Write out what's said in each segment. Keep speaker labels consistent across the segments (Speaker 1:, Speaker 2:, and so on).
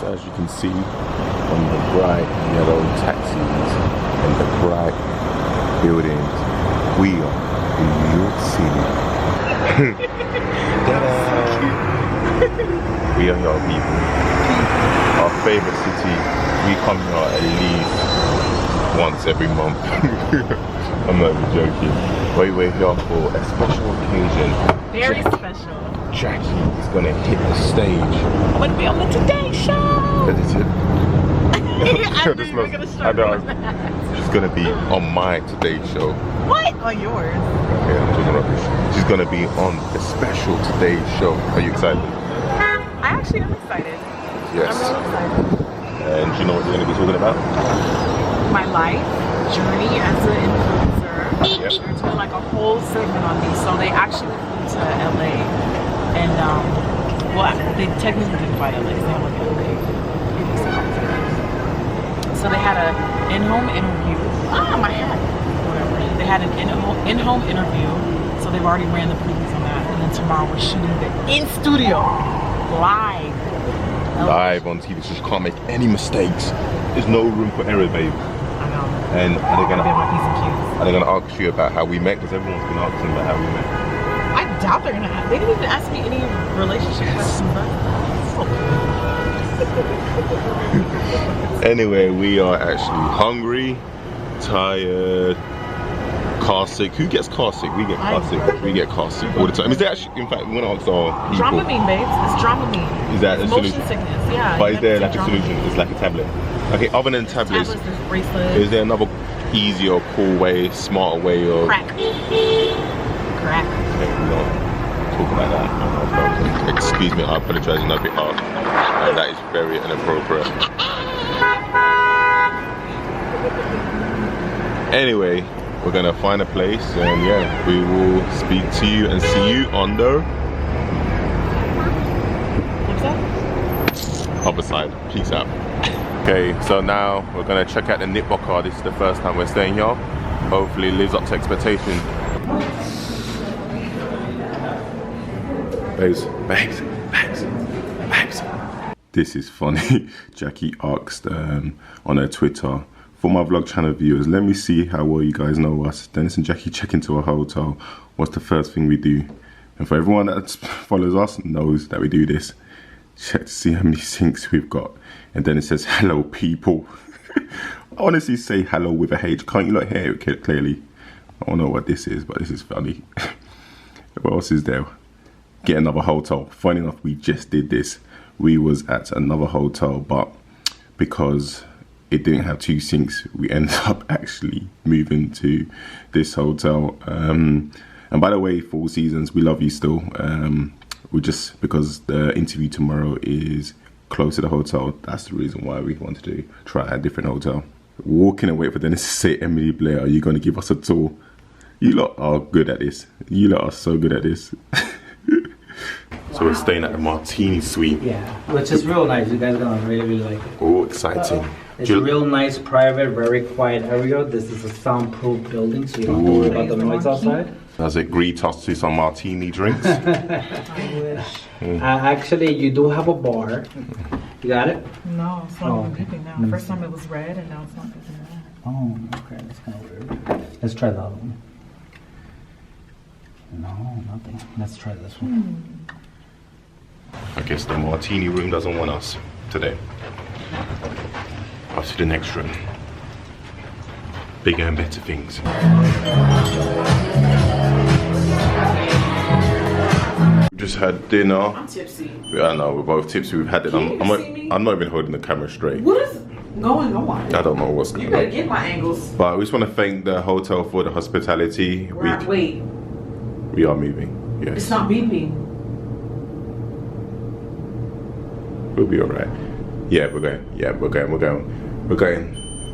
Speaker 1: So as you can see on the bright yellow taxis and the bright buildings, we are in New York City. We are your people. Our favorite city. We come here at least once every month. I'm not even joking. We're here for a special occasion.
Speaker 2: Very special.
Speaker 1: Jackie is gonna hit the stage.
Speaker 2: I'm gonna be on the Today Show.
Speaker 1: Is it?
Speaker 2: I knew you were gonna start with that.
Speaker 1: She's gonna be on my Today Show.
Speaker 2: What? On yours?
Speaker 1: Okay, I'm talking rubbish. She's gonna be on a special Today Show. Are you excited?
Speaker 2: I actually am excited.
Speaker 1: Yes.
Speaker 2: I'm really excited.
Speaker 1: And do you know what we're gonna be talking about?
Speaker 2: My life journey as an influencer.
Speaker 1: Yep.
Speaker 2: They're doing like a whole segment on me. So they actually flew to LA. And well, they technically didn't fly to LA. They have like LA. So they had an in-home interview. My hat. Whatever. They had an in-home interview. So they've already ran the previews on that. And then tomorrow we're shooting the in-studio live.
Speaker 1: Live on TV, so you can't make any mistakes. There's no room for error, babe.
Speaker 2: I know.
Speaker 1: And they're gonna ask you about how we met, because everyone's been asking about how we met.
Speaker 2: I doubt they're gonna ask. They didn't even ask me any relationship questions.
Speaker 1: Anyway, we are actually hungry, tired, car sick. Who gets car sick? We get car sick. We get car sick all the time. Is that actually, in fact, we want to ask our people.
Speaker 2: Dramamine, babes. It's Dramamine.
Speaker 1: Is that a
Speaker 2: motion
Speaker 1: solution?
Speaker 2: Sickness. Yeah.
Speaker 1: But is there like a solution? It's like a tablet. Okay, other than tablets,
Speaker 2: There's bracelets.
Speaker 1: is there another easier, cool way, smarter way of...
Speaker 2: Crack.
Speaker 1: Okay, we don't talk about that. Excuse me, I apologize on our behalf. That is very inappropriate. Anyway, we're gonna find a place and yeah, we will speak to you and see you on the other side. Peace out. Okay, so now we're gonna check out the Knickerbocker. This is the first time we're staying here. Hopefully it lives up to expectation. Babes. This is funny. Jackie asked on her Twitter, for my vlog channel viewers, let me see how well you guys know us. Dennis and Jackie check into a hotel. What's the first thing we do? And for everyone that follows us, knows that we do this. Check to see how many sinks we've got. And then it says, hello people. I honestly say hello with a H. Can't you not hear it clearly? I don't know what this is, but this is funny. What else is there? Get another hotel. Funny enough, we just did this. We was at another hotel, but because it didn't have 2 sinks, we ended up actually moving to this hotel. And by the way, Four Seasons, we love you still. We just, because the interview tomorrow is close to the hotel, that's the reason why we wanted to try a different hotel. Walking and wait for Dennis to say, Emily Blair, are you going to give us a tour? You lot are good at this. You lot are so good at this. So we're staying at the Martini Suite.
Speaker 3: Yeah, which is real nice. You guys are gonna really like it.
Speaker 1: Oh, exciting.
Speaker 3: It's a real nice, private, very quiet area. This is a soundproof building, so you don't have to worry about the noise outside.
Speaker 1: Does it greet us to some martini drinks?
Speaker 3: I wish. Actually, you do have a bar. You got it?
Speaker 2: No, it's not even pipping now. First time it was red, and now it's not pipping now.
Speaker 3: Oh, okay, that's kind of weird. Let's try that one. No, nothing. Let's try this one.
Speaker 1: I guess the martini room doesn't want us today. Off to the next room. Bigger and better things. We just had dinner.
Speaker 2: I'm tipsy.
Speaker 1: Yeah, I know, we're both tipsy. We've had it. I'm not even holding the camera straight.
Speaker 2: What is going on?
Speaker 1: I don't know what's going on.
Speaker 2: You better get my angles.
Speaker 1: But we just want to thank the hotel for the hospitality.
Speaker 2: Wait.
Speaker 1: We are moving. Yes.
Speaker 2: It's not beeping.
Speaker 1: We'll be alright. Yeah, we're going. Yeah, we're going.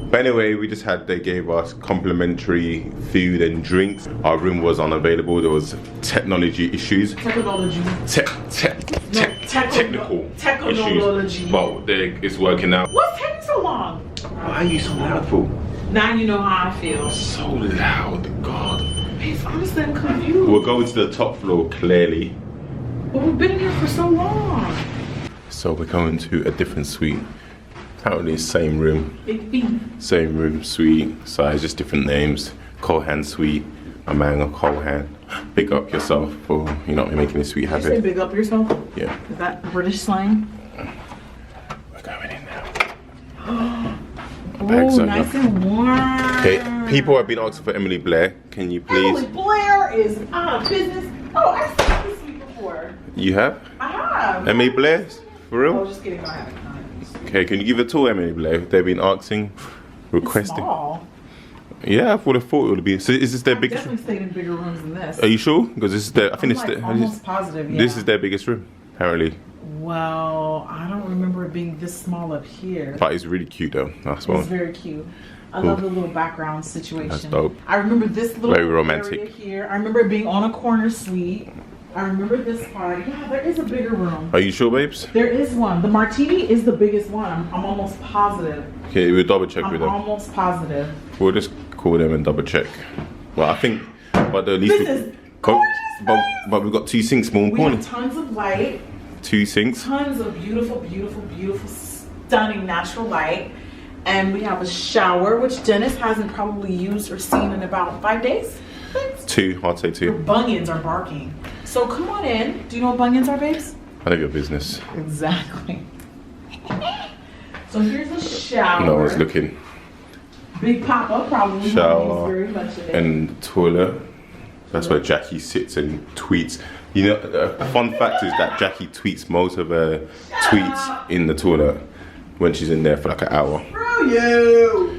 Speaker 1: But anyway, they gave us complimentary food and drinks. Our room was unavailable. There was technology issues. Technical issues. But it's working out.
Speaker 2: What's taking so long?
Speaker 1: Why are you so loud for?
Speaker 2: Now you know how I feel.
Speaker 1: So loud, God.
Speaker 2: It's honestly, I'm confused.
Speaker 1: We're going to the top floor, clearly.
Speaker 2: But we've been here for so long.
Speaker 1: So we're going to a different suite. Apparently same room.
Speaker 2: Big B.
Speaker 1: Same room, suite, size, just different names. Kohan suite. My man of Kohan. Big up yourself for, you know, making this suite
Speaker 2: Did you say
Speaker 1: happen.
Speaker 2: big up yourself?
Speaker 1: Yeah.
Speaker 2: Is that British slang?
Speaker 1: We're going in now. Bags
Speaker 2: Oh,
Speaker 1: are
Speaker 2: nice
Speaker 1: up.
Speaker 2: and warm.
Speaker 1: Okay, people have been asking for Emily Blair. Can you
Speaker 2: Emily
Speaker 1: please?
Speaker 2: Blair is out of business. Oh, I've seen this week before.
Speaker 1: You have?
Speaker 2: I have.
Speaker 1: Emily Blair? For
Speaker 2: Oh,
Speaker 1: real?
Speaker 2: just kidding. I haven't.
Speaker 1: Okay, can you give a tour, Emily Blair? They've been asking, requesting.
Speaker 2: Small.
Speaker 1: Yeah, I would have thought it would be. So is this their
Speaker 2: I've
Speaker 1: biggest?
Speaker 2: definitely stayed in bigger rooms than this.
Speaker 1: Are you sure? Because this is their. I think
Speaker 2: I'm
Speaker 1: it's
Speaker 2: like
Speaker 1: their.
Speaker 2: almost positive. Yeah.
Speaker 1: This is their biggest room, apparently.
Speaker 2: Well, I don't remember it being this small up here.
Speaker 1: But it's really cute though. That's
Speaker 2: It's
Speaker 1: one.
Speaker 2: very cute. I
Speaker 1: Cool.
Speaker 2: love the little background situation.
Speaker 1: That's dope.
Speaker 2: I remember this little
Speaker 1: Very romantic.
Speaker 2: area here. I remember it being on a corner suite. I remember this part. Yeah, there is a bigger room.
Speaker 1: Are you sure, babes?
Speaker 2: There is one. The Martini is the biggest one. I'm almost positive.
Speaker 1: Okay, we'll double check with
Speaker 2: I'm
Speaker 1: them.
Speaker 2: almost positive.
Speaker 1: We'll just call them and double check. Well, I think, but at least
Speaker 2: This is gorgeous,
Speaker 1: but we've got 2 sinks more
Speaker 2: We
Speaker 1: important.
Speaker 2: have tons of light,
Speaker 1: 2 sinks.
Speaker 2: tons of beautiful, beautiful, beautiful, stunning natural light. And we have a shower, which Dennis hasn't probably used or seen in about 5 days.
Speaker 1: 2, I'd say
Speaker 2: Your
Speaker 1: 2.
Speaker 2: bunions are barking. So come on in. Do you know what bunions are, babes?
Speaker 1: None of your business.
Speaker 2: Exactly. So here's the shower.
Speaker 1: No one's looking.
Speaker 2: Big Papa probably
Speaker 1: Shower
Speaker 2: won't use very much of it.
Speaker 1: and the toilet. That's where Jackie sits and tweets. You know, a fun fact is that Jackie tweets most of her tweets in the toilet when she's in there for like an hour.
Speaker 2: Screw you.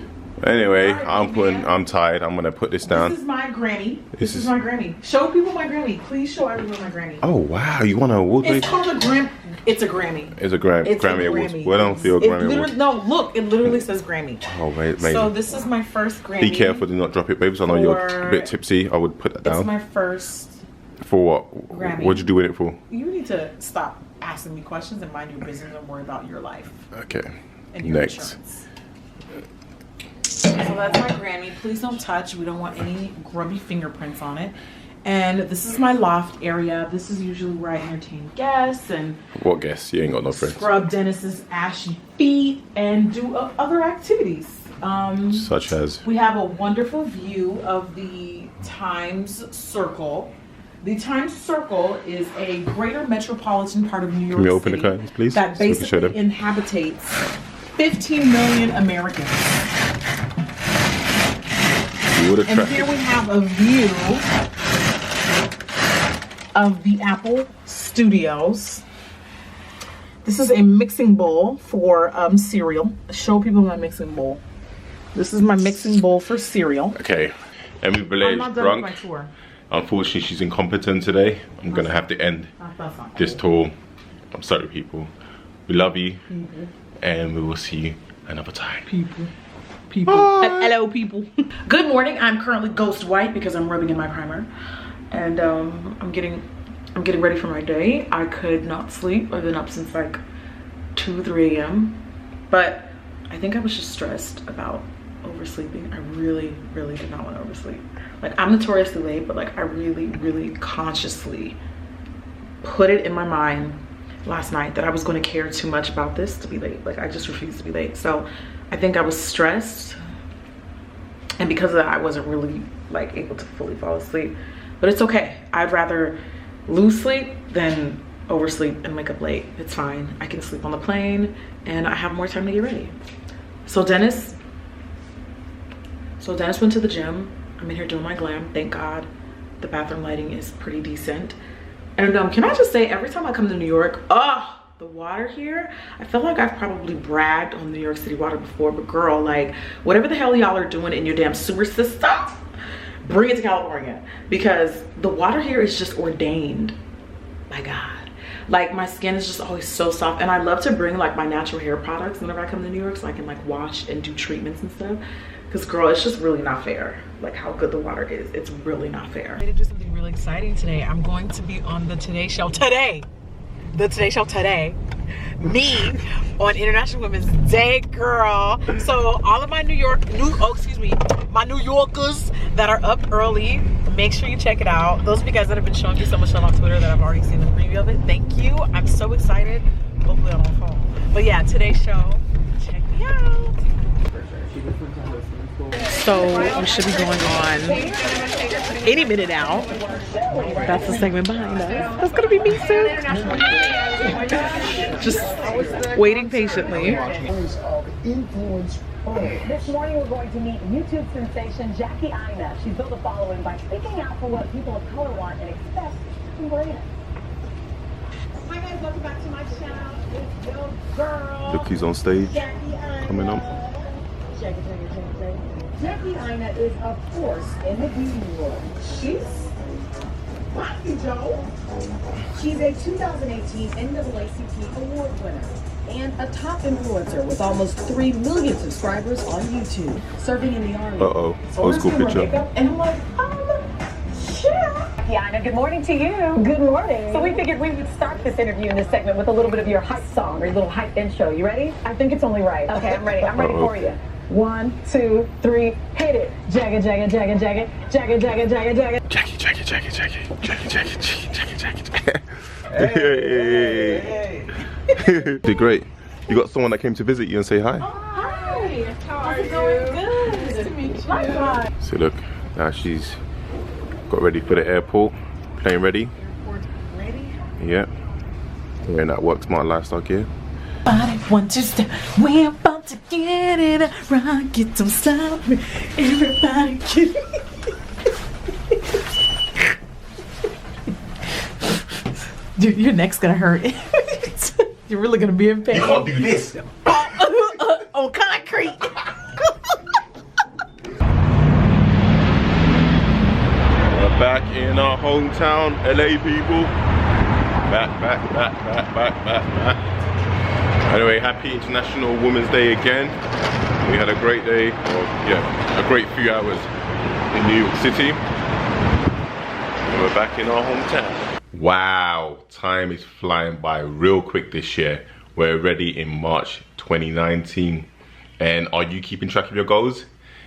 Speaker 1: Anyway,
Speaker 2: Alright,
Speaker 1: I'm tired. I'm gonna put this down.
Speaker 2: This is my granny.
Speaker 1: This
Speaker 2: This
Speaker 1: is-
Speaker 2: is my granny. Show people my granny. Please show everyone my granny.
Speaker 1: Oh wow, you won an award?
Speaker 2: It's called a Grammy. It's a Grammy.
Speaker 1: It's a
Speaker 2: It's
Speaker 1: Grammy
Speaker 2: a
Speaker 1: Awards.
Speaker 2: Grammy.
Speaker 1: Well done for your
Speaker 2: It
Speaker 1: Grammy
Speaker 2: literally-
Speaker 1: Awards.
Speaker 2: No, look, it literally says Grammy.
Speaker 1: Oh wait, maybe.
Speaker 2: So this is my first Grammy.
Speaker 1: Be careful, do not drop it, babes. I know you're a
Speaker 2: For-
Speaker 1: bit tipsy. I would put that
Speaker 2: It's
Speaker 1: down.
Speaker 2: my first.
Speaker 1: For what?
Speaker 2: Grammy.
Speaker 1: What'd you do with it for?
Speaker 2: You need to stop asking me questions and mind your business and worry about your life
Speaker 1: Okay.
Speaker 2: and your
Speaker 1: Next.
Speaker 2: insurance. So that's my Grammy. Please don't touch. We don't want any grubby fingerprints on it. And this is my loft area. This is usually where I entertain guests and
Speaker 1: What guess? You ain't got no friends.
Speaker 2: scrub Dennis's ashy feet and do other activities.
Speaker 1: Such as.
Speaker 2: We have a wonderful view of the Times Circle. The Times Circle is a greater metropolitan part of New York
Speaker 1: Can we open
Speaker 2: City
Speaker 1: the curtains, please?
Speaker 2: that
Speaker 1: So we can show
Speaker 2: basically
Speaker 1: them.
Speaker 2: inhabitates 15 million Americans.
Speaker 1: You would
Speaker 2: And
Speaker 1: have
Speaker 2: here
Speaker 1: tracked
Speaker 2: we have a view of the Apple Studios. This is a mixing bowl for cereal. Show people my mixing bowl. This is my mixing bowl for cereal.
Speaker 1: Okay. Emily
Speaker 2: I'm
Speaker 1: Blair
Speaker 2: not
Speaker 1: is
Speaker 2: done with my
Speaker 1: drunk.
Speaker 2: tour.
Speaker 1: Unfortunately, she's incompetent today. I'm gonna have to end
Speaker 2: That's not
Speaker 1: this
Speaker 2: cool.
Speaker 1: tour. I'm sorry, people. We love you, and we will see you another time.
Speaker 2: People. Hello, people. Good morning. I'm currently ghost white because I'm rubbing in my primer, and I'm getting ready for my day. I could not sleep. I've been up since like 2-3 a.m. But I think I was just stressed about oversleeping. I really did not want to oversleep. Like, I'm notoriously late, but like I really consciously put it in my mind last night that I was going to care too much about this to be late. Like, I just refused to be late. So I think I was stressed, and because of that I wasn't really like able to fully fall asleep. But it's okay. I'd rather lose sleep than oversleep and wake up late. It's fine. I can sleep on the plane and I have more time to get ready. So Dennis went to the gym. I'm in here doing my glam. Thank God the bathroom lighting is pretty decent. And can I just say, every time I come to New York, the water here, I feel like I've probably bragged on New York City water before, but girl, like, whatever the hell y'all are doing in your damn sewer system, bring it to California, because the water here is just ordained by God. Like, my skin is just always so soft, and I love to bring like my natural hair products whenever I come to New York so I can like wash and do treatments and stuff. Because girl, it's just really not fair, like how good the water is. It's really not fair. I'm going to do something really exciting today. I'm going to be on the Today Show today. The Today Show today. Me on International Women's Day, girl. So all of my my New Yorkers that are up early, make sure you check it out. Those of you guys that have been showing me so much love on Twitter that I've already seen the preview of it, thank you. I'm so excited. Hopefully I don't But yeah, today's show, check me out. So we should be going on any minute now. That's the segment behind us. That's gonna be me soon. Just waiting patiently.
Speaker 4: This morning we're going to meet YouTube sensation Jackie Aina. She's built a following by speaking out for what people of color want and expect from brands. Hi guys, welcome back to my channel. It's your girl.
Speaker 1: Look who's on stage, coming up.
Speaker 4: Jackie Aina is a force in the beauty world. She's a 2018 NAACP award winner and a top influencer with almost 3 million subscribers on YouTube, serving in the army.
Speaker 1: Old school picture.
Speaker 4: And I'm like, shit. Jackie Aina, good morning to you. Good morning. So we figured we would start this interview in this segment with a little bit of your hype song or your little hype intro. You ready? I think it's only right. Okay, I'm ready. I'm ready for you. 1, 2, 3, hit it. Jagga, jagga, jagga, jagga, jagga, jagga, jagga, jagga.
Speaker 1: Jackie. Did great. You got someone that came to visit you and say hi.
Speaker 2: Hi. How are you? Good. Nice to meet you.
Speaker 1: So look, now she's got ready for the airport. Plane ready.
Speaker 2: Airport ready?
Speaker 1: Yeah. Wearing that Work Smart lifestyle gear.
Speaker 2: Want to step, we're about to get it right, get some stop, everybody get it. Dude, your neck's gonna hurt. You're really gonna be in pain.
Speaker 1: You can't do this.
Speaker 2: On concrete.
Speaker 1: We're back in our hometown, LA people. Back. Anyway, happy International Women's Day again. We had a great day, a great few hours in New York City. And we're back in our hometown. Wow, time is flying by real quick this year. We're already in March 2019. And are you keeping track of your goals?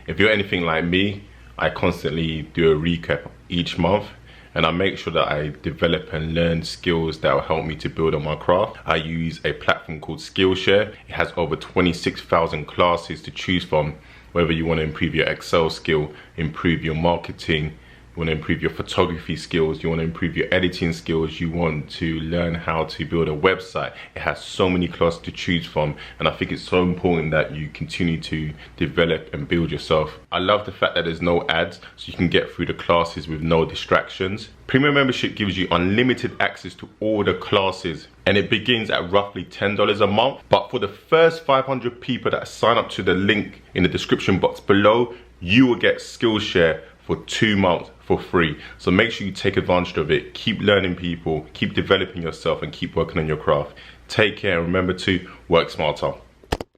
Speaker 1: If you're anything like me, I constantly do a recap each month. And I make sure that I develop and learn skills that will help me to build on my craft. I use a platform called Skillshare. It has over 26,000 classes to choose from. Whether you want to improve your Excel skill, improve your marketing, you want to improve your photography skills, you want to improve your editing skills, you want to learn how to build a website. It has so many classes to choose from, and I think it's so important that you continue to develop and build yourself. I love the fact that there's no ads, so you can get through the classes with no distractions. Premium membership gives you unlimited access to all the classes, and it begins at roughly $10 a month. But for the first 500 people that sign up to the link in the description box below, you will get Skillshare for 2 months for free. So make sure you take advantage of it. Keep learning people, keep developing yourself, and keep working on your craft. Take care, and remember to work smarter.